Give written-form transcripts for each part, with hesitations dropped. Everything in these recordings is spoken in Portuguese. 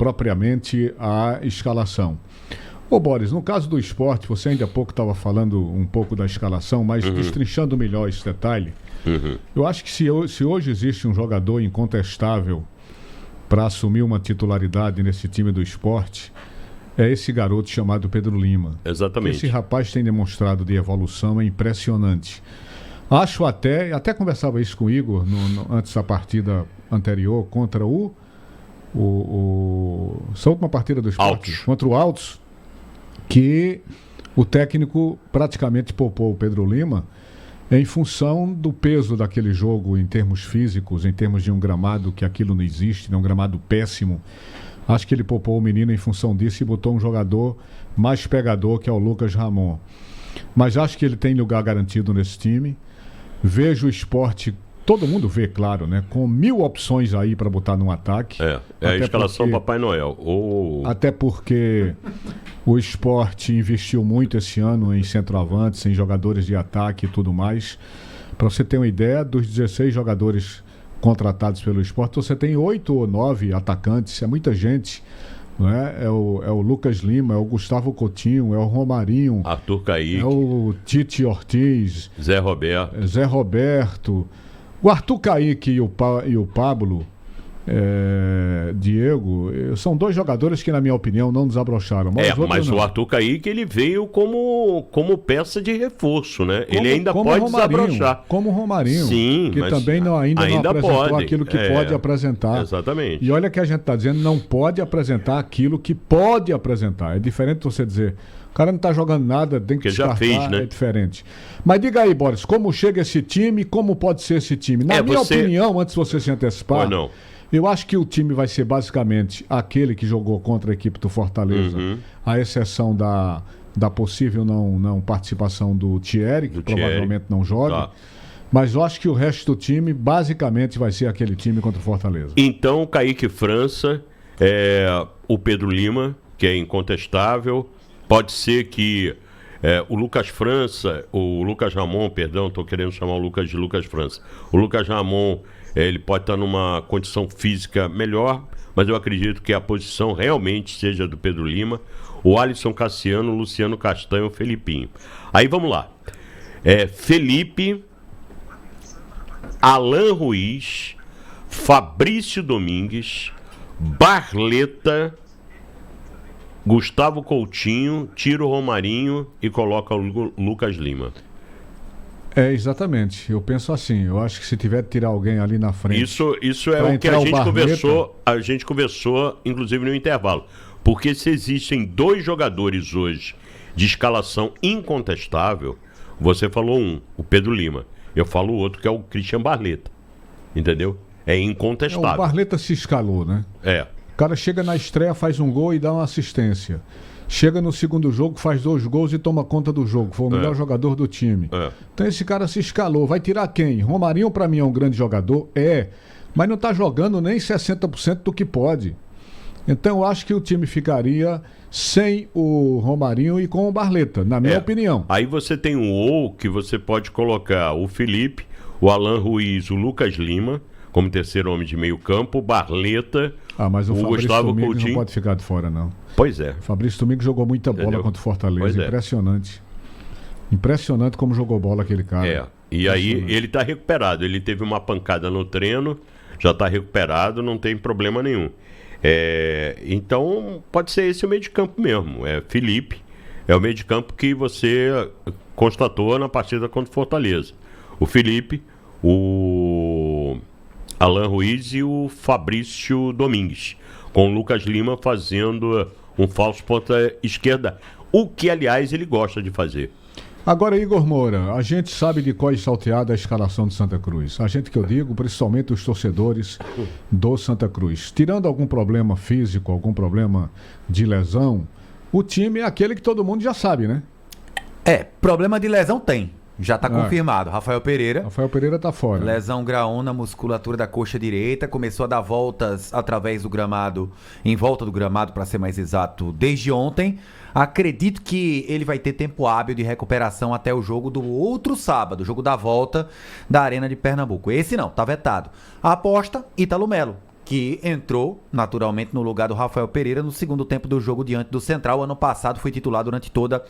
propriamente a escalação. Ô Boris, no caso do esporte, você ainda há pouco estava falando um pouco da escalação, mas destrinchando melhor esse detalhe, eu acho que se hoje existe um jogador incontestável para assumir uma titularidade nesse time do esporte, é esse garoto chamado Pedro Lima. Exatamente. Esse rapaz tem demonstrado de evolução, é impressionante. Acho até conversava isso com o Igor antes da partida anterior contra essa última partida do esporte, contra o Altos, que o técnico praticamente poupou o Pedro Lima em função do peso daquele jogo em termos físicos, em termos de um gramado que aquilo não existe, um gramado péssimo. Acho que ele poupou o menino em função disso e botou um jogador mais pegador, que é o Lucas Ramon. Mas acho que ele tem lugar garantido nesse time. Vejo o esporte, todo mundo vê, claro, né? Com 1000 opções aí para botar no ataque. É a escalação Papai Noel. Até porque o esporte investiu muito esse ano em centroavantes, em jogadores de ataque e tudo mais. Para você ter uma ideia, dos 16 jogadores contratados pelo esporte, você tem 8 ou 9 atacantes, é muita gente. Não é? É o Lucas Lima, é o Gustavo Coutinho, é o Romarinho, Arthur Caíque, é o Tite Ortiz, Zé Roberto, o Arthur Caíque e o Pablo Diego, são dois jogadores que, na minha opinião, não desabrocharam. Mas o Arthur Caíque, ele veio como peça de reforço, né? Ele ainda pode desabrochar. Como o Romarinho, sim, que mas também ainda não apresentou pode. aquilo que pode apresentar. Exatamente. E olha que a gente está dizendo, não pode apresentar aquilo que pode apresentar. É diferente você dizer, o cara não está jogando nada, tem que descartar, já fez, né? É diferente. Mas diga aí, Boris, como chega esse time, como pode ser esse time? Na minha opinião, antes de você se antecipar, eu acho que o time vai ser basicamente aquele que jogou contra a equipe do Fortaleza, à exceção da possível não participação do Thierry, que provavelmente não joga. Tá. Mas eu acho que o resto do time basicamente vai ser aquele time contra o Fortaleza. Então, Kaique França, o Pedro Lima, que é incontestável. Pode ser que o Lucas Ramon, estou querendo chamar o Lucas de Lucas França. O Lucas Ramon, ele pode estar numa condição física melhor, mas eu acredito que a posição realmente seja do Pedro Lima, o Alisson Cassiano, o Luciano Castanho, o Felipinho. Aí vamos lá. Felipe, Alan Ruiz, Fabrício Domingues, Barleta, Gustavo Coutinho, tira o Romarinho e coloca o Lucas Lima. Exatamente. Eu penso assim. Eu acho que se tiver que tirar alguém ali na frente... Isso é o que a gente conversou, inclusive no intervalo. Porque se existem 2 jogadores hoje de escalação incontestável, você falou o Pedro Lima. Eu falo o outro, que é o Christian Barleta. Entendeu? É incontestável. O Barleta se escalou, né? O cara chega na estreia, faz um gol e dá uma assistência. Chega no segundo jogo, faz 2 gols e toma conta do jogo. Foi o melhor jogador do time. Então esse cara se escalou. Vai tirar quem? Romarinho, pra mim, é um grande jogador? Mas não tá jogando nem 60% do que pode. Então eu acho que o time ficaria sem o Romarinho e com o Barleta, na minha opinião. Aí você tem que você pode colocar o Felipe, o Alan Ruiz, o Lucas Lima, como terceiro homem de meio campo, o Barleta, mas o Fabrício Gustavo Domingos Coutinho não pode ficar de fora, não. Pois é. O Fabrício Domingos jogou muita bola contra o Fortaleza. Impressionante. Impressionante como jogou bola aquele cara. E aí ele tá recuperado. Ele teve uma pancada no treino, já tá recuperado, não tem problema nenhum. Então pode ser esse o meio de campo mesmo. Felipe é o meio de campo que você constatou na partida contra o Fortaleza. O Felipe, o Alan Ruiz e o Fabrício Domingues, com o Lucas Lima fazendo um falso ponta esquerda, o que aliás ele gosta de fazer. Agora, Igor Moura, a gente sabe de qual é salteada a escalação de Santa Cruz. A gente que eu digo, principalmente os torcedores do Santa Cruz. Tirando algum problema físico, algum problema de lesão, o time é aquele que todo mundo já sabe, né? Problema de lesão tem. Já está confirmado. Rafael Pereira está fora. Lesão grau 1 na musculatura da coxa direita. Começou a dar voltas através do gramado, em volta do gramado, para ser mais exato, desde ontem. Acredito que ele vai ter tempo hábil de recuperação até o jogo do outro sábado, o jogo da volta da Arena de Pernambuco. Esse não, tá vetado. A aposta, Ítalo Melo, que entrou naturalmente no lugar do Rafael Pereira no segundo tempo do jogo diante do Central. Ano passado foi titular durante toda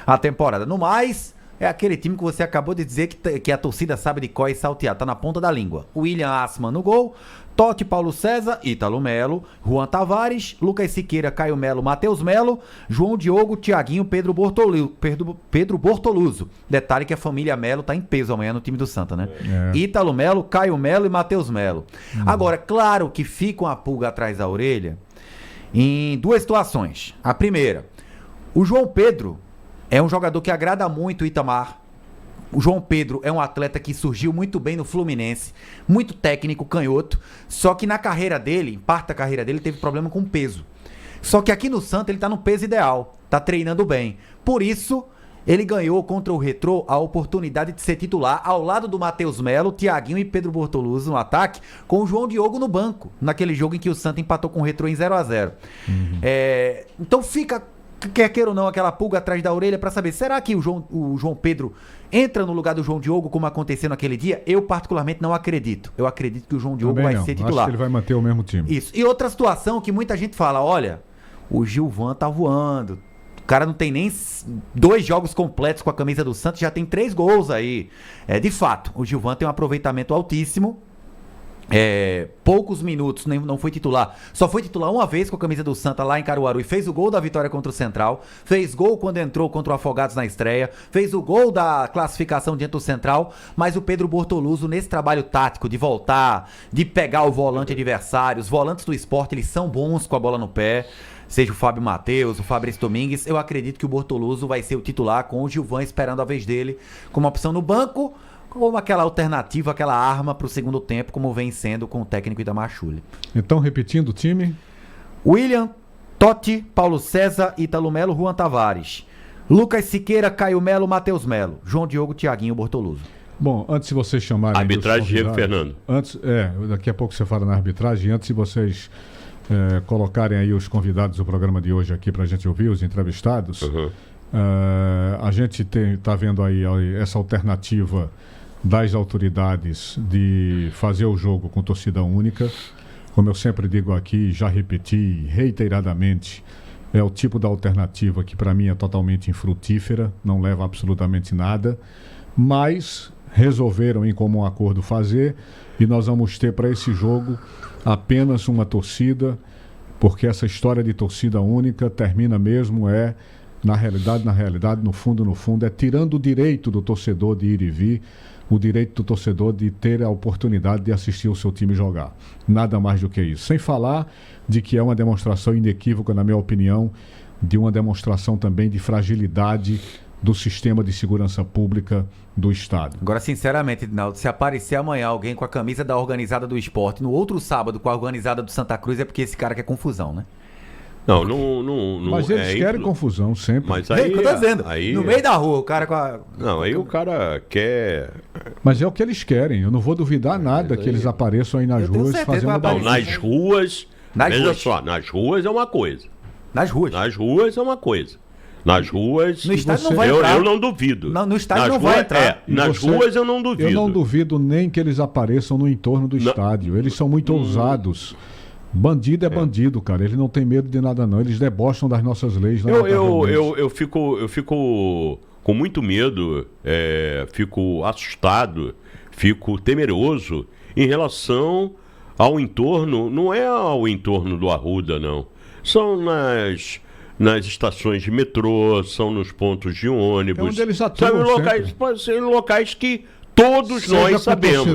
a temporada. No mais, é aquele time que você acabou de dizer que a torcida sabe de cor e saltear, tá na ponta da língua. William Assman no gol, Totti, Paulo César, Ítalo Melo, Juan Tavares, Lucas Siqueira, Caio Melo, Matheus Melo, João Diogo, Thiaguinho, Pedro Bortoluso. Detalhe que a família Melo tá em peso amanhã no time do Santa, né? Ítalo Melo, Caio Melo e Matheus Melo. Agora, claro que fica uma pulga atrás da orelha em duas situações. A primeira, o João Pedro é um jogador que agrada muito o Itamar. O João Pedro é um atleta que surgiu muito bem no Fluminense, muito técnico, canhoto, só que na carreira dele, em parte da carreira dele, teve problema com peso. Só que aqui no Santa ele tá no peso ideal, tá treinando bem. Por isso, ele ganhou contra o Retrô a oportunidade de ser titular ao lado do Matheus Melo, Thiaguinho e Pedro Bortoluso no ataque, com o João Diogo no banco, naquele jogo em que o Santa empatou com o Retrô em 0-0. Então fica, quer queira ou não, aquela pulga atrás da orelha para saber, será que o João Pedro entra no lugar do João Diogo como aconteceu naquele dia? Eu particularmente não acredito. Eu acredito que o João Diogo vai ser titular. Acho que ele vai manter o mesmo time. Isso. E outra situação que muita gente fala, olha, o Gilvan tá voando. O cara não tem nem 2 jogos completos com a camisa do Santos, já tem 3 gols aí. De fato, o Gilvan tem um aproveitamento altíssimo. Poucos minutos, não foi titular. Só foi titular uma vez com a camisa do Santa lá em Caruaru e fez o gol da vitória contra o Central. Fez gol quando entrou contra o Afogados na estreia. Fez o gol da classificação diante do Central. Mas o Pedro Bortoluso, nesse trabalho tático de voltar, de pegar o volante adversário, os volantes do Sport, eles são bons com a bola no pé. Seja o Fábio Matheus, o Fabrício Domingues. Eu acredito que o Bortoluso vai ser o titular, com o Gilvan esperando a vez dele como opção no banco, como aquela alternativa, aquela arma para o segundo tempo, como vem sendo com o técnico Itamar Schulli. Então, repetindo o time: William, Totti, Paulo César, Ítalo Melo, Juan Tavares, Lucas Siqueira, Caio Melo, Matheus Melo, João Diogo, Thiaguinho, Bortoluso. Bom, antes de vocês chamarem... Arbitragem, Diego Fernando. Daqui a pouco você fala na arbitragem. Antes de vocês colocarem aí os convidados do programa de hoje aqui para a gente ouvir, os entrevistados, a gente está vendo aí essa alternativa das autoridades de fazer o jogo com torcida única. Como eu sempre digo aqui, já repeti reiteradamente, é o tipo da alternativa que para mim é totalmente infrutífera, não leva a absolutamente nada, mas resolveram em comum acordo fazer, e nós vamos ter para esse jogo apenas uma torcida, porque essa história de torcida única termina mesmo na realidade, no fundo, é tirando o direito do torcedor de ir e vir, o direito do torcedor de ter a oportunidade de assistir o seu time jogar. Nada mais do que isso. Sem falar de que é uma demonstração inequívoca, na minha opinião, de uma demonstração também de fragilidade do sistema de segurança pública do Estado. Agora, sinceramente, Edinaldo, se aparecer amanhã alguém com a camisa da organizada do Sport, no outro sábado com a organizada do Santa Cruz, é porque esse cara quer confusão, né? Não. Mas eles querem confusão sempre. Mas aí, que eu tô dizendo, no meio da rua, o cara com a... Não, aí o cara quer... Mas é o que eles querem. Eu não vou duvidar nada que eles apareçam aí nas ruas fazendo... Não, nas ruas... Veja só, nas ruas é uma coisa. Nas ruas? Nas ruas é uma coisa. Nas ruas... No estádio não vai entrar. Eu não duvido. No estádio não vai entrar. Nas ruas eu não duvido. Eu não duvido nem que eles apareçam no entorno do estádio. Eles são muito ousados. Bandido é bandido, cara. Ele não tem medo de nada, não. Eles debocham das nossas leis. Eu fico com muito medo, fico assustado, fico temeroso em relação ao entorno. Não é ao entorno do Arruda, não. São nas estações de metrô, são nos pontos de ônibus. É onde eles atuam, locais que todos nós sabemos.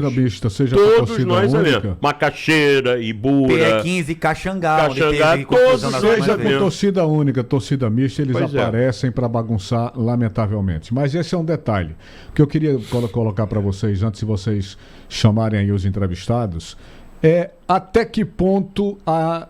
Todos nós sabemos. Macaxeira, Ibura, PE15, Caxangá, todos seja com torcida única, torcida mista, eles aparecem para bagunçar, lamentavelmente. Mas esse é um detalhe que eu queria colocar para vocês, antes de vocês chamarem aí os entrevistados, até que ponto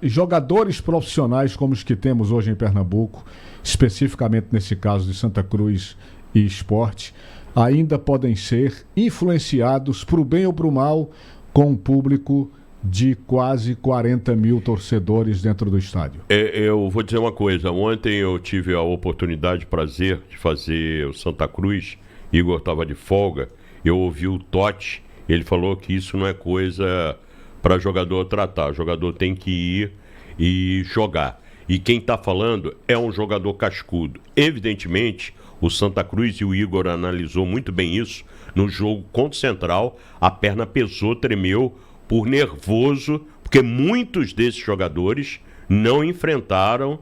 jogadores profissionais como os que temos hoje em Pernambuco, especificamente nesse caso de Santa Cruz e Sport, ainda podem ser influenciados para o bem ou para o mal com um público de quase 40 mil torcedores dentro do estádio. Eu vou dizer uma coisa. Ontem eu tive a oportunidade, prazer de fazer o Santa Cruz. Igor estava de folga. Eu ouvi o Totti. Ele falou que isso não é coisa para jogador tratar. O jogador tem que ir e jogar. E quem está falando é um jogador cascudo. Evidentemente, o Santa Cruz, e o Igor analisou muito bem isso, no jogo contra o Central, a perna pesou, tremeu por nervoso, porque muitos desses jogadores não enfrentaram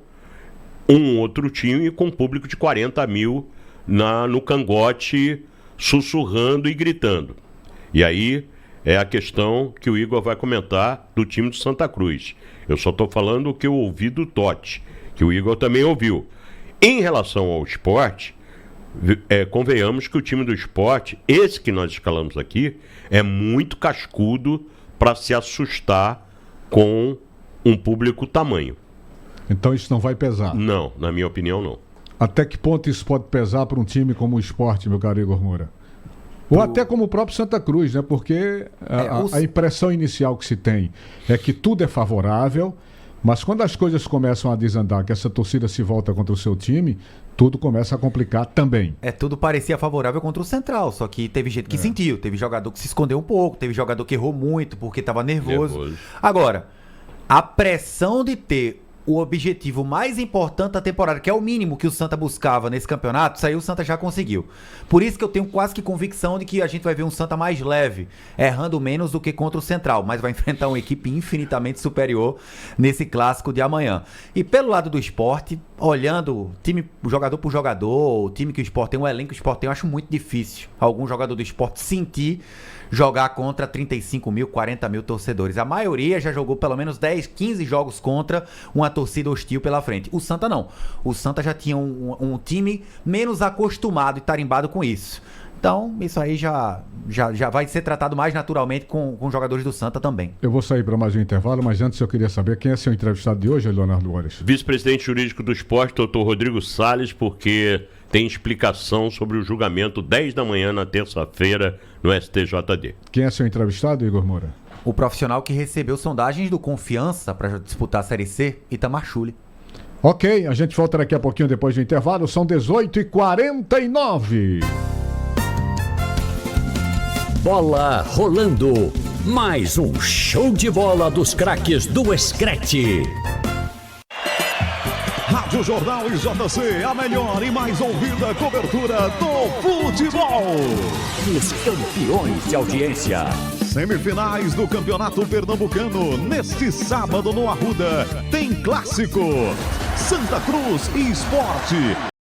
um outro time com público de 40 mil no cangote, sussurrando e gritando. E aí é a questão que o Igor vai comentar do time do Santa Cruz. Eu só estou falando o que eu ouvi do Totti, que o Igor também ouviu. Em relação ao Sport, convenhamos que o time do Sport, esse que nós escalamos aqui, é muito cascudo para se assustar com um público tamanho. Então isso não vai pesar? Não, na minha opinião não. Até que ponto isso pode pesar para um time como o Sport, meu caro Igor Moura? Ou até como o próprio Santa Cruz, né? Porque a impressão inicial que se tem é que tudo é favorável, mas quando as coisas começam a desandar, que essa torcida se volta contra o seu time, tudo começa a complicar também. Tudo parecia favorável contra o Central, só que teve gente que sentiu, teve jogador que se escondeu um pouco, teve jogador que errou muito porque estava nervoso. Agora, a pressão de ter o objetivo mais importante da temporada, que é o mínimo que o Santa buscava nesse campeonato, isso aí o Santa já conseguiu. Por isso que eu tenho quase que convicção de que a gente vai ver um Santa mais leve, errando menos do que contra o Central, mas vai enfrentar uma equipe infinitamente superior nesse clássico de amanhã. E pelo lado do Sport, olhando time jogador por jogador, o time que o Sport tem, um elenco que o Sport tem, eu acho muito difícil algum jogador do Sport sentir jogar contra 35 mil, 40 mil torcedores. A maioria já jogou pelo menos 10, 15 jogos contra uma torcida hostil pela frente. O Santa não. O Santa já tinha um time menos acostumado e tarimbado com isso. Então, isso aí já vai ser tratado mais naturalmente com os jogadores do Santa também. Eu vou sair para mais um intervalo, mas antes eu queria saber quem é seu entrevistado de hoje, Leonardo Boris. Vice-presidente jurídico do Sport, doutor Rodrigo Salles, porque tem explicação sobre o julgamento 10 da manhã na terça-feira no STJD. Quem é seu entrevistado, Igor Moura? O profissional que recebeu sondagens do Confiança para disputar a Série C, Itamar Schulli. Ok, a gente volta daqui a pouquinho depois do intervalo, são 18h49. Bola rolando, mais um show de bola dos craques do Screte. Rádio Jornal e JC, a melhor e mais ouvida cobertura do futebol. Os campeões de audiência. Semifinais do Campeonato Pernambucano, neste sábado no Arruda, tem clássico. Santa Cruz e Sport.